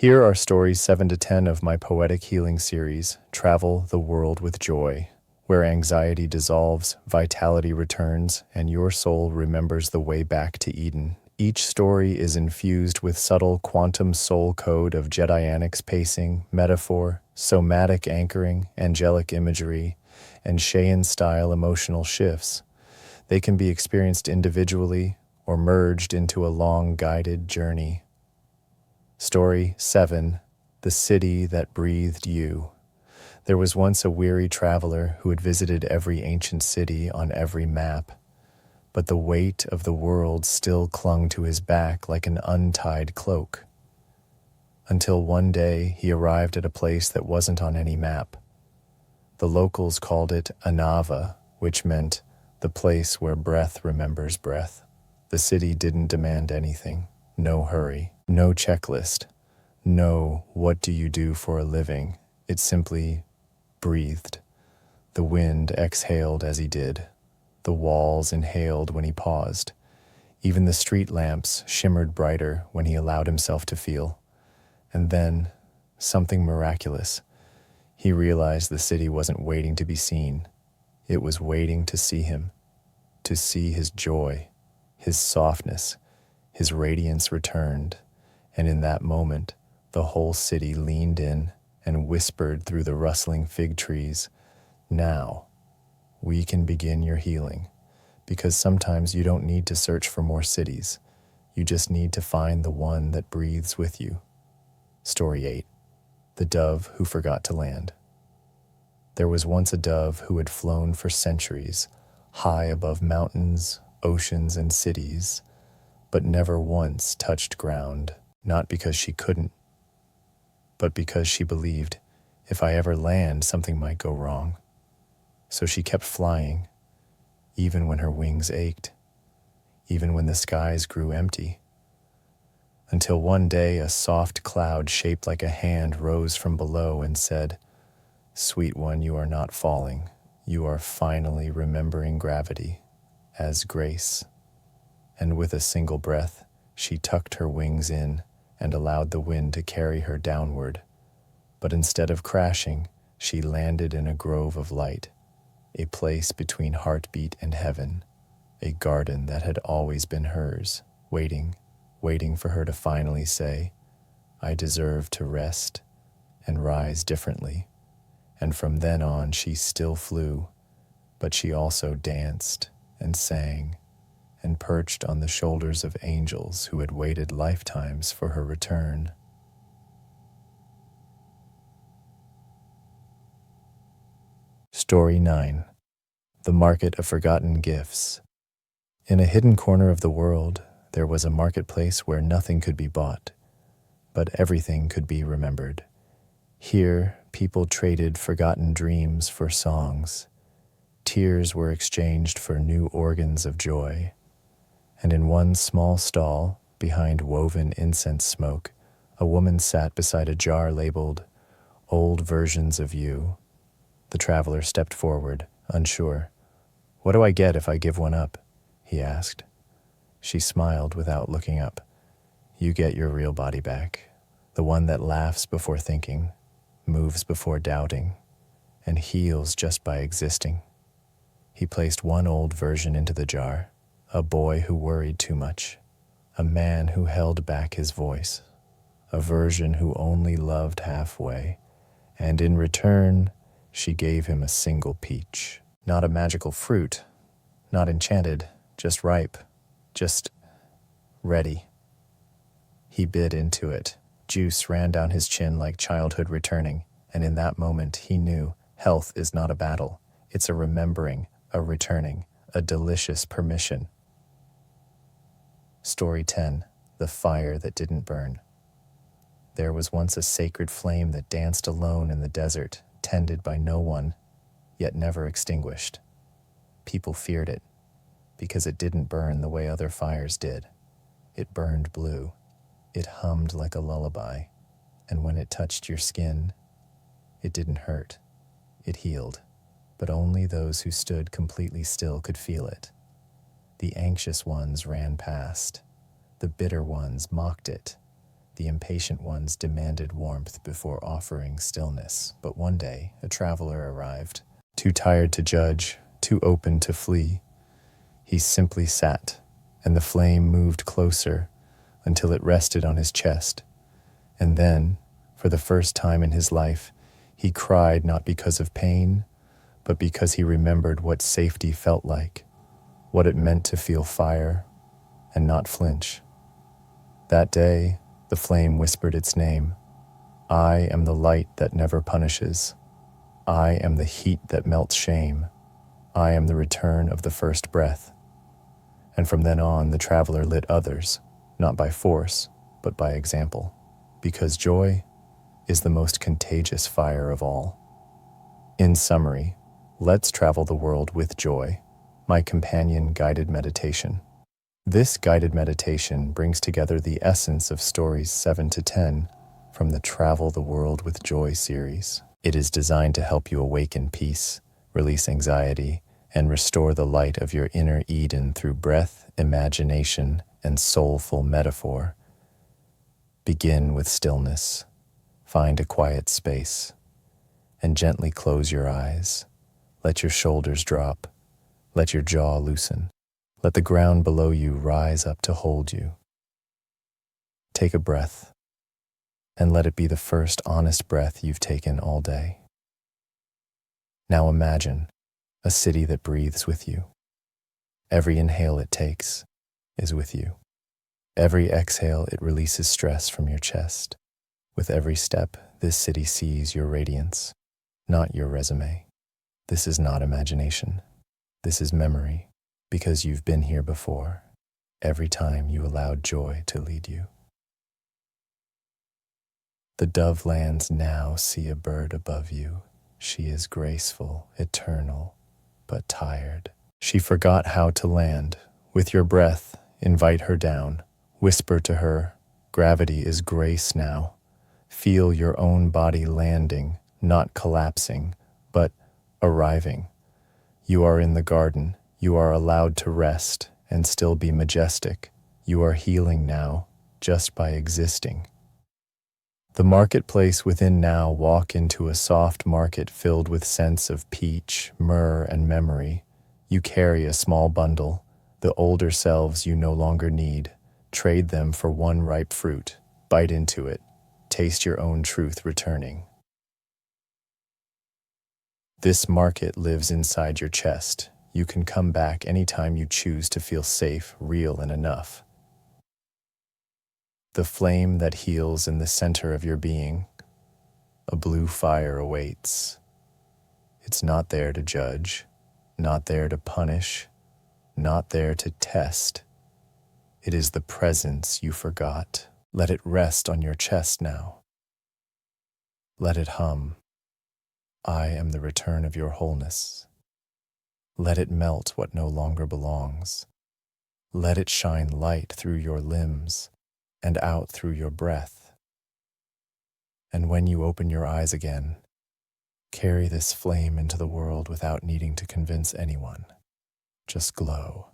Here are stories 7 to 10 of my poetic healing series, Travel the World with Joy, where anxiety dissolves, vitality returns, and your soul remembers the way back to Eden. Each story is infused with subtle quantum soul code of Jedianics pacing, metaphor, somatic anchoring, angelic imagery, and Shayan-style emotional shifts. They can be experienced individually or merged into a long guided journey. Story 7. The City That Breathed You. There was once a weary traveler who had visited every ancient city on every map, but the weight of the world still clung to his back like an untied cloak. Until one day he arrived at a place that wasn't on any map. The locals called it Anava, which meant the place where breath remembers breath. The city didn't demand anything. No hurry, no checklist, no what do you do for a living. It simply breathed. The wind exhaled as he did. The walls inhaled when he paused. Even the street lamps shimmered brighter when he allowed himself to feel. And then, something miraculous. He realized the city wasn't waiting to be seen. It was waiting to see him, to see his joy, his softness. His radiance returned, and in that moment, the whole city leaned in and whispered through the rustling fig trees, "Now, we can begin your healing," because sometimes you don't need to search for more cities. You just need to find the one that breathes with you. Story 8. The Dove Who Forgot to Land. There was once a dove who had flown for centuries, high above mountains, oceans, and cities, but never once touched ground, not because she couldn't, but because she believed, if I ever land, something might go wrong. So she kept flying, even when her wings ached, even when the skies grew empty, until one day a soft cloud shaped like a hand rose from below and said, "Sweet one, you are not falling. You are finally remembering gravity as grace." And with a single breath, she tucked her wings in and allowed the wind to carry her downward. But instead of crashing, she landed in a grove of light, a place between heartbeat and heaven, a garden that had always been hers, waiting for her to finally say, "I deserve to rest and rise differently." And from then on, she still flew, but she also danced and sang and perched on the shoulders of angels who had waited lifetimes for her return. Story 9. The Market of Forgotten Gifts. In a hidden corner of the world, there was a marketplace where nothing could be bought, but everything could be remembered. Here, people traded forgotten dreams for songs. Tears were exchanged for new organs of joy. And in one small stall, behind woven incense smoke, a woman sat beside a jar labeled, "Old Versions of You." The traveler stepped forward, unsure. "What do I get if I give one up?" he asked. She smiled without looking up. "You get your real body back, the one that laughs before thinking, moves before doubting, and heals just by existing." He placed one old version into the jar. A boy who worried too much, a man who held back his voice, a version who only loved halfway, and in return, she gave him a single peach. Not a magical fruit, not enchanted, just ripe, just ready. He bit into it. Juice ran down his chin like childhood returning, and in that moment he knew health is not a battle, it's a remembering, a returning, a delicious permission. Story 10. The Fire That Didn't Burn. There was once a sacred flame that danced alone in the desert, tended by no one, yet never extinguished. People feared it, because it didn't burn the way other fires did. It burned blue. It hummed like a lullaby, and when it touched your skin, it didn't hurt. It healed, but only those who stood completely still could feel it. The anxious ones ran past. The bitter ones mocked it. the impatient ones demanded warmth before offering stillness. But one day, a traveler arrived, too tired to judge, too open to flee. He simply sat, and the flame moved closer until it rested on his chest. And then, for the first time in his life, he cried not because of pain, but because he remembered what safety felt like, what it meant to feel fire and not flinch. That day, the flame whispered its name. I am the light that never punishes. I am the heat that melts shame. I am the return of the first breath. And from then on, the traveler lit others, not by force, but by example, because joy is the most contagious fire of all. In summary, let's travel the world with joy, my companion guided meditation. This guided meditation brings together the essence of stories 7 to 10 from the Travel the World with Joy series. It is designed to help you awaken peace, release anxiety, and restore the light of your inner Eden through breath, imagination, and soulful metaphor. Begin with stillness. Find a quiet space, and gently close your eyes. Let your shoulders drop. Let your jaw loosen. Let the ground below you rise up to hold you. Take a breath, and let it be the first honest breath you've taken all day. Now imagine a city that breathes with you. Every inhale it takes is with you. Every exhale, it releases stress from your chest. With every step, this city sees your radiance, not your resume. This is not imagination. This is memory, because you've been here before, every time you allowed joy to lead you. The dove lands now. See a bird above you. She is graceful, eternal, but tired. She forgot how to land. With your breath, invite her down. Whisper to her, gravity is grace now. Feel your own body landing, not collapsing, but arriving. You are in the garden. You are allowed to rest and still be majestic. You are healing now, just by existing. The marketplace within now. Walk into a soft market filled with scents of peach, myrrh, and memory. You carry a small bundle, the older selves you no longer need. Trade them for one ripe fruit. Bite into it. Taste your own truth returning. This market lives inside your chest. You can come back anytime you choose to feel safe, real, and enough. The flame that heals in the center of your being. A blue fire awaits. It's not there to judge, not there to punish, not there to test. It is the presence you forgot. Let it rest on your chest now. Let it hum. I am the return of your wholeness. Let it melt what no longer belongs. Let it shine light through your limbs and out through your breath. And when you open your eyes again, carry this flame into the world without needing to convince anyone. Just glow.